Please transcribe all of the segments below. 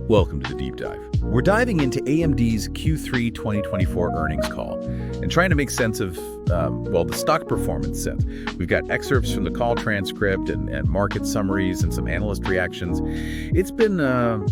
Welcome to the Deep Dive. We're diving into AMD's Q3 2024 earnings call and trying to make sense of, the stock performance since. We've got excerpts from the call transcript and market summaries and some analyst reactions. It's been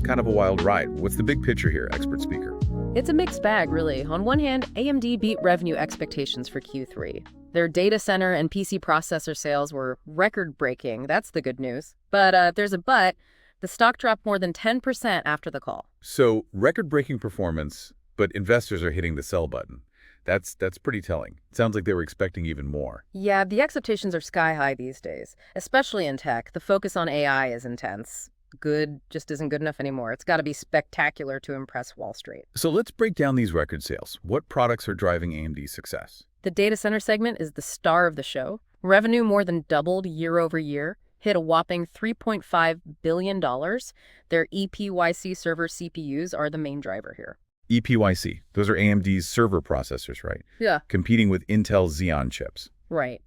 kind of a wild ride. What's the big picture here, expert speaker? It's a mixed bag, really. On one hand, AMD beat revenue expectations for Q3. Their data center and PC processor sales were record-breaking. That's the good news. But there's a but. The stock dropped more than 10% after the call. So record-breaking performance, but investors are hitting the sell button. That's pretty telling. It sounds like they were expecting even more. Yeah, the expectations are sky high these days, especially in tech. The focus on AI is intense. Good just isn't good enough anymore. It's got to be spectacular to impress Wall Street. So let's break down these record sales. What products are driving AMD's success? The data center segment is the star of the show. Revenue more than doubled year over year, hit a whopping $3.5 billion. Their EPYC server CPUs are the main driver here. EPYC, those are AMD's server processors, right? Yeah. Competing with Intel Xeon chips. Right.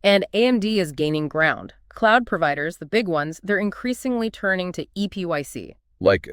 And AMD is gaining ground. Cloud providers, the big ones, they're increasingly turning to EPYC. Like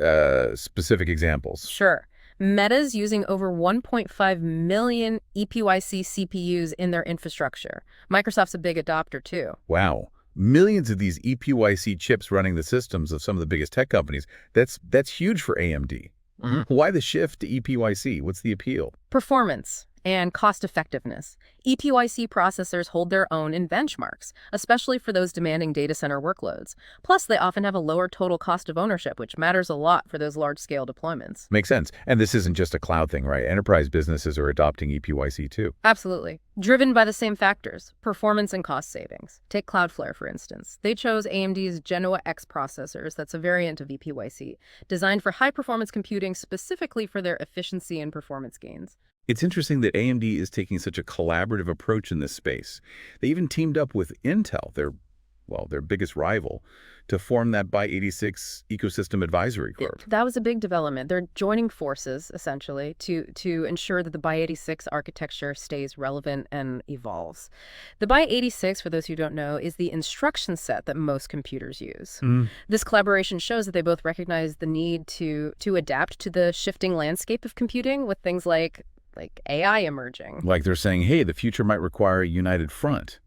specific examples. Sure. Meta's using over 1.5 million EPYC CPUs in their infrastructure. Microsoft's a big adopter, too. Wow. Millions of these EPYC chips running the systems of some of the biggest tech companies. That's huge for AMD. Mm-hmm. Why the shift to EPYC? What's the appeal? Performance and cost effectiveness. EPYC processors hold their own in benchmarks, especially for those demanding data center workloads. Plus, they often have a lower total cost of ownership, which matters a lot for those large-scale deployments. Makes sense. And this isn't just a cloud thing, right? Enterprise businesses are adopting EPYC too. Absolutely. Driven by the same factors, performance and cost savings. Take Cloudflare, for instance. They chose AMD's Genoa X processors, that's a variant of EPYC, designed for high-performance computing specifically for their efficiency and performance gains. It's interesting that AMD is taking such a collaborative approach in this space. They even teamed up with Intel, their biggest rival, to form that x86 ecosystem advisory group. That was a big development. They're joining forces, essentially, to ensure that the x86 architecture stays relevant and evolves. The x86, for those who don't know, is the instruction set that most computers use. This collaboration shows that they both recognize the need to adapt to the shifting landscape of computing with things like AI emerging. Like they're saying, hey, the future might require a united front.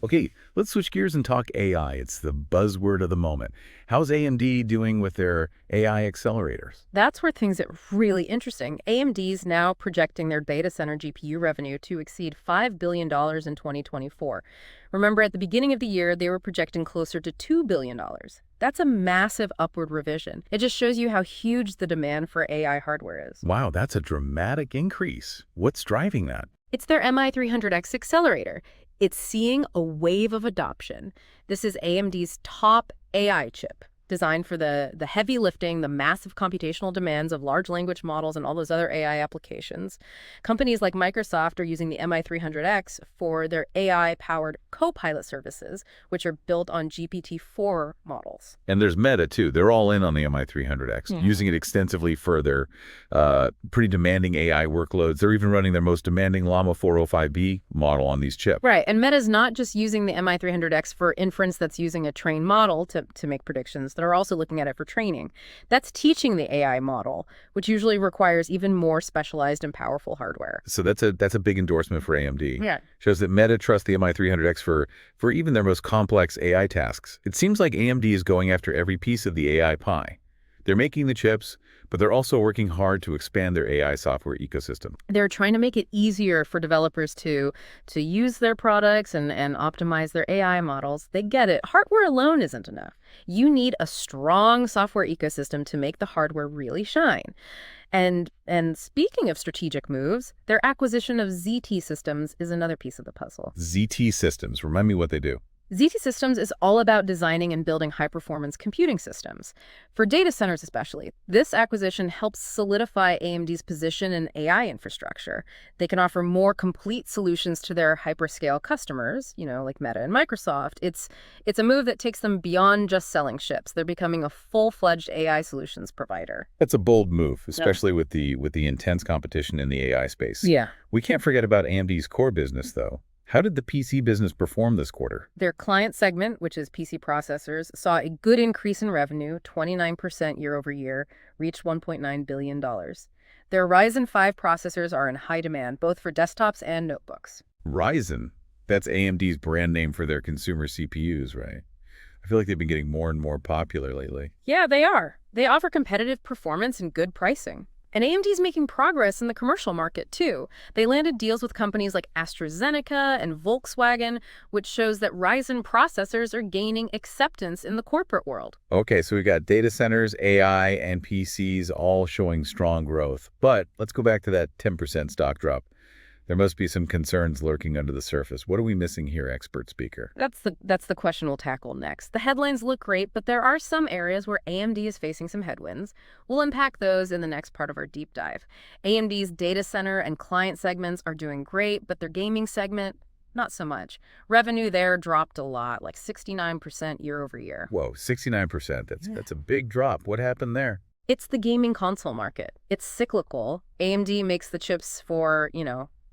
Okay, let's switch gears and talk AI. It's the buzzword of the moment. How's AMD doing with their AI accelerators? That's where things get really interesting. AMD's now projecting their data center GPU revenue to exceed $5 billion in 2024. Remember, at the beginning of the year, they were projecting closer to $2 billion. That's a massive upward revision. It just shows you how huge the demand for AI hardware is. Wow, that's a dramatic increase. What's driving that? It's their MI300X accelerator. It's seeing a wave of adoption. This is AMD's top AI chip, designed for the heavy lifting, the massive computational demands of large language models and all those other AI applications. Companies like Microsoft are using the MI300X for their AI-powered Copilot services, which are built on GPT-4 models. And there's Meta, too. They're all in on the MI300X, using it extensively for their pretty demanding AI workloads. They're even running their most demanding Llama 405B model on these chips. Right, and Meta's not just using the MI300X for inference that's using a trained model to make predictions. They're also looking at it for training. That's teaching the AI model, which usually requires even more specialized and powerful hardware. So that's a big endorsement for AMD. Yeah. Shows that Meta trusts the MI300X for even their most complex AI tasks. It seems like AMD is going after every piece of the AI pie. They're making the chips, but they're also working hard to expand their AI software ecosystem. They're trying to make it easier for developers to use their products and optimize their AI models. They get it. Hardware alone isn't enough. You need a strong software ecosystem to make the hardware really shine. And speaking of strategic moves, their acquisition of ZT Systems is another piece of the puzzle. ZT Systems, remind me what they do. ZT Systems is all about designing and building high-performance computing systems. For data centers especially, this acquisition helps solidify AMD's position in AI infrastructure. They can offer more complete solutions to their hyperscale customers, like Meta and Microsoft. It's a move that takes them beyond just selling chips. They're becoming a full-fledged AI solutions provider. That's a bold move, especially with the intense competition in the AI space. Yeah. We can't forget about AMD's core business, though. How did the PC business perform this quarter? Their client segment, which is PC processors, saw a good increase in revenue, 29% year over year, reached $1.9 billion. Their Ryzen 5 processors are in high demand, both for desktops and notebooks. Ryzen. That's AMD's brand name for their consumer CPUs, right? I feel like they've been getting more and more popular lately. Yeah, they are. They offer competitive performance and good pricing. And AMD's making progress in the commercial market, too. They landed deals with companies like AstraZeneca and Volkswagen, which shows that Ryzen processors are gaining acceptance in the corporate world. Okay, so we got data centers, AI, and PCs all showing strong growth. But let's go back to that 10% stock drop. There must be some concerns lurking under the surface. What are we missing here, expert speaker? That's the question we'll tackle next. The headlines look great, but there are some areas where AMD is facing some headwinds. We'll unpack those in the next part of our deep dive. AMD's data center and client segments are doing great, but their gaming segment, not so much. Revenue there dropped a lot, like 69% year over year. Whoa, 69%. That's a big drop. What happened there? It's the gaming console market. It's cyclical. AMD makes the chips for,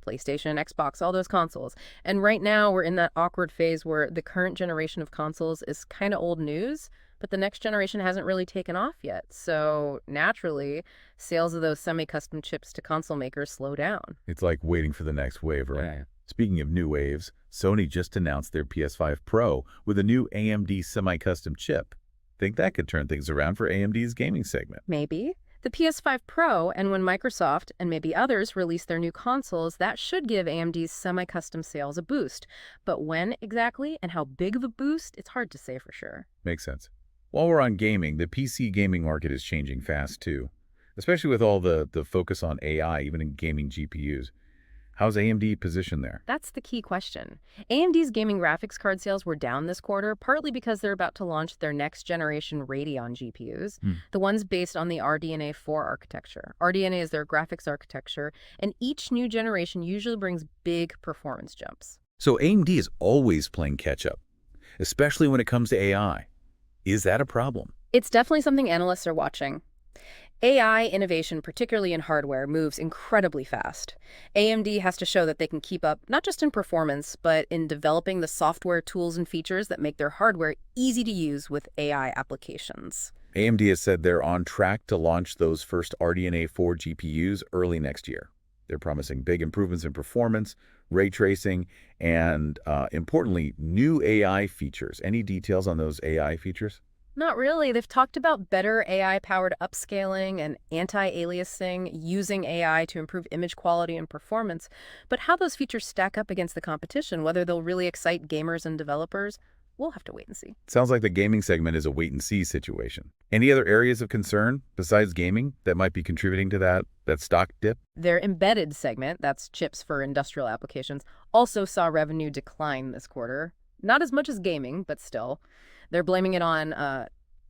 PlayStation, Xbox, all those consoles. And right now we're in that awkward phase where the current generation of consoles is kind of old news, but the next generation hasn't really taken off yet. So naturally, sales of those semi-custom chips to console makers slow down. It's like waiting for the next wave, right? Yeah. Speaking of new waves, Sony just announced their PS5 Pro with a new AMD semi-custom chip. Think that could turn things around for AMD's gaming segment? Maybe. The PS5 Pro, and when Microsoft and maybe others release their new consoles, that should give AMD's semi-custom sales a boost. But when exactly and how big of a boost, it's hard to say for sure. Makes sense. While we're on gaming, the PC gaming market is changing fast too, especially with all the focus on AI, even in gaming GPUs. How's AMD positioned there? That's the key question. AMD's gaming graphics card sales were down this quarter, partly because they're about to launch their next-generation Radeon GPUs, the ones based on the RDNA 4 architecture. RDNA is their graphics architecture, and each new generation usually brings big performance jumps. So AMD is always playing catch-up, especially when it comes to AI. Is that a problem? It's definitely something analysts are watching. AI innovation, particularly in hardware, moves incredibly fast. AMD has to show that they can keep up, not just in performance, but in developing the software tools and features that make their hardware easy to use with AI applications. AMD has said they're on track to launch those first RDNA 4 GPUs early next year. They're promising big improvements in performance, ray tracing, and importantly, new AI features. Any details on those AI features? Not really. They've talked about better AI-powered upscaling and anti-aliasing, using AI to improve image quality and performance. But how those features stack up against the competition, whether they'll really excite gamers and developers, we'll have to wait and see. Sounds like the gaming segment is a wait-and-see situation. Any other areas of concern besides gaming that might be contributing to that stock dip? Their embedded segment, that's chips for industrial applications, also saw revenue decline this quarter. Not as much as gaming, but still. They're blaming it on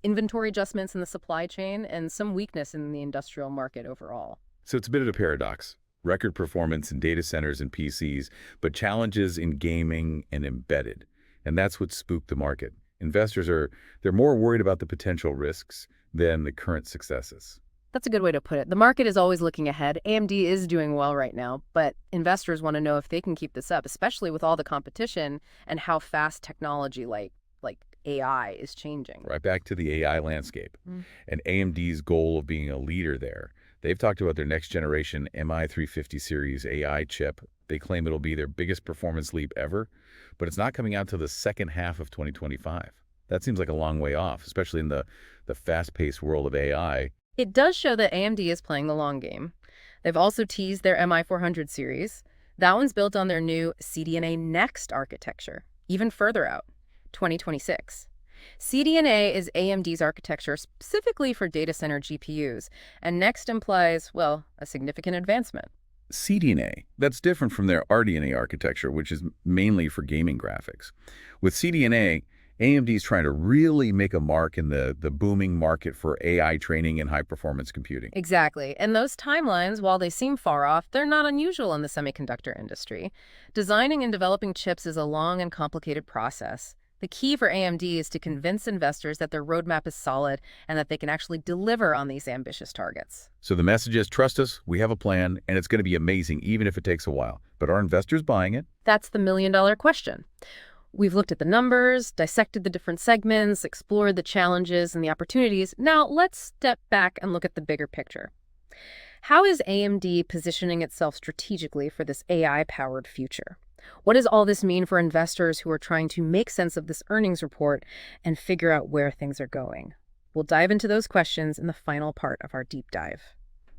inventory adjustments in the supply chain and some weakness in the industrial market overall. So it's a bit of a paradox. Record performance in data centers and PCs, but challenges in gaming and embedded. And that's what spooked the market. Investors they're more worried about the potential risks than the current successes. That's a good way to put it. The market is always looking ahead. AMD is doing well right now, but investors want to know if they can keep this up, especially with all the competition and how fast technology like AI is changing. Right back to the AI landscape and AMD's goal of being a leader there. They've talked about their next generation MI350 series AI chip. They claim it'll be their biggest performance leap ever, but it's not coming out till the second half of 2025. That seems like a long way off, especially in the fast-paced world of AI. It does show that AMD is playing the long game. They've also teased their MI400 series. That one's built on their new CDNA Next architecture, even further out. 2026. CDNA is AMD's architecture specifically for data center GPUs, and Next implies, well, a significant advancement. CDNA, that's different from their RDNA architecture, which is mainly for gaming graphics. With CDNA, AMD is trying to really make a mark in the booming market for AI training and high-performance computing. Exactly. And those timelines, while they seem far off, they're not unusual in the semiconductor industry. Designing and developing chips is a long and complicated process. The key for AMD is to convince investors that their roadmap is solid and that they can actually deliver on these ambitious targets. So the message is, trust us, we have a plan, and it's going to be amazing even if it takes a while. But are investors buying it? That's the million-dollar question. We've looked at the numbers, dissected the different segments, explored the challenges and the opportunities. Now let's step back and look at the bigger picture. How is AMD positioning itself strategically for this AI-powered future? What does all this mean for investors who are trying to make sense of this earnings report and figure out where things are going? We'll dive into those questions in the final part of our deep dive.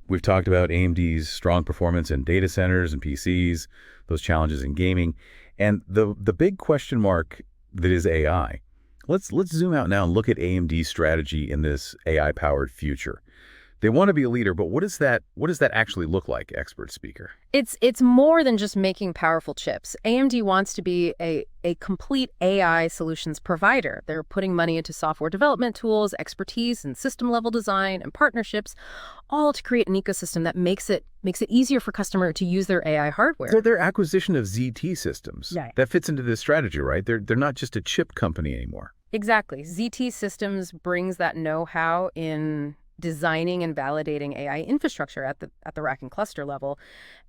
We've talked about AMD's strong performance in data centers and PCs, those challenges in gaming, and the big question mark that is AI. Let's zoom out now and look at AMD's strategy in this AI-powered future. They want to be a leader, but what does that actually look like, expert speaker? It's more than just making powerful chips. AMD wants to be a complete AI solutions provider. They're putting money into software development tools, expertise, and system-level design and partnerships, all to create an ecosystem that makes it easier for customer to use their AI hardware. So their acquisition of ZT Systems, Yeah. that fits into this strategy, right? They're not just a chip company anymore. Exactly. ZT Systems brings that know-how in designing and validating AI infrastructure at the rack and cluster level.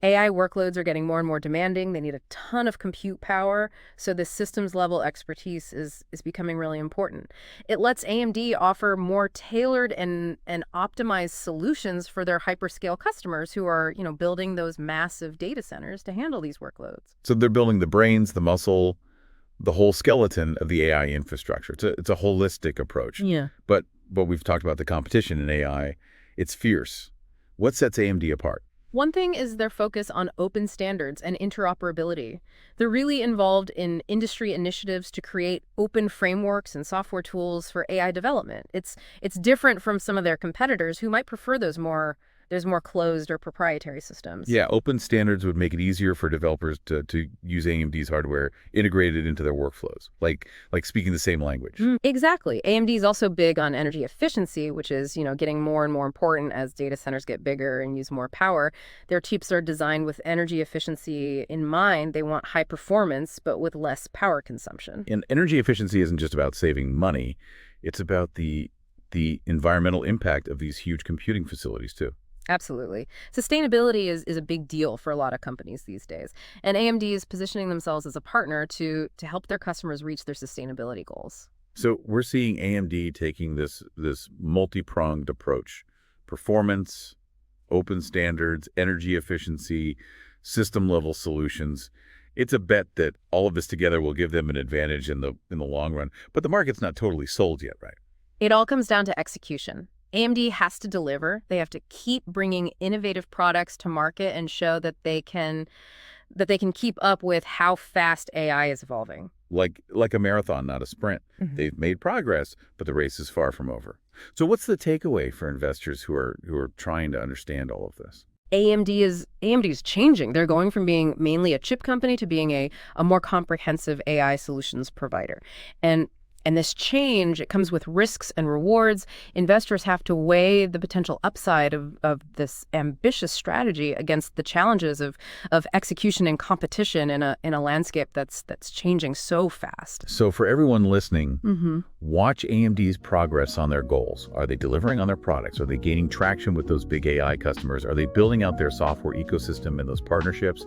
AI workloads are getting more and more demanding. They need a ton of compute power, so this systems level expertise is becoming really important. It lets AMD offer more tailored and optimized solutions for their hyperscale customers who are, building those massive data centers to handle these workloads. So they're building the brains, the muscle, the whole skeleton of the AI infrastructure. It's a holistic approach. Yeah. But we've talked about the competition in AI. It's fierce. What sets AMD apart? One thing is their focus on open standards and interoperability. They're really involved in industry initiatives to create open frameworks and software tools for AI development. It's different from some of their competitors who might prefer those more closed or proprietary systems. Yeah, open standards would make it easier for developers to use AMD's hardware integrated into their workflows, like speaking the same language. Exactly. AMD is also big on energy efficiency, which is, getting more and more important as data centers get bigger and use more power. Their chips are designed with energy efficiency in mind. They want high performance, but with less power consumption. And energy efficiency isn't just about saving money. It's about the environmental impact of these huge computing facilities, too. Absolutely. Sustainability is a big deal for a lot of companies these days. And AMD is positioning themselves as a partner to help their customers reach their sustainability goals. So we're seeing AMD taking this multi-pronged approach: performance, open standards, energy efficiency, system-level solutions. It's a bet that all of this together will give them an advantage in the long run. But the market's not totally sold yet, right? It all comes down to execution. AMD has to deliver. They have to keep bringing innovative products to market and show that they can keep up with how fast AI is evolving. Like a marathon, not a sprint. They've made progress, but the race is far from over. So what's the takeaway for investors who are trying to understand all of this? AMD is changing. They're going from being mainly a chip company to being a more comprehensive AI solutions provider. And this change, it comes with risks and rewards. Investors have to weigh the potential upside of this ambitious strategy against the challenges of execution and competition in a landscape that's changing so fast. So for everyone listening, watch AMD's progress on their goals. Are they delivering on their products? Are they gaining traction with those big AI customers? Are they building out their software ecosystem and those partnerships?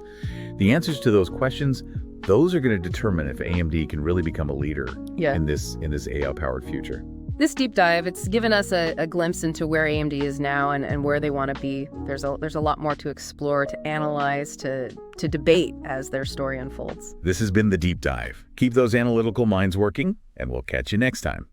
The answers to those questions, those are going to determine if AMD can really become a leader in this AI-powered future. This deep dive, it's given us a glimpse into where AMD is now and where they want to be. There's a lot more to explore, to analyze, to debate as their story unfolds. This has been The Deep Dive. Keep those analytical minds working, and we'll catch you next time.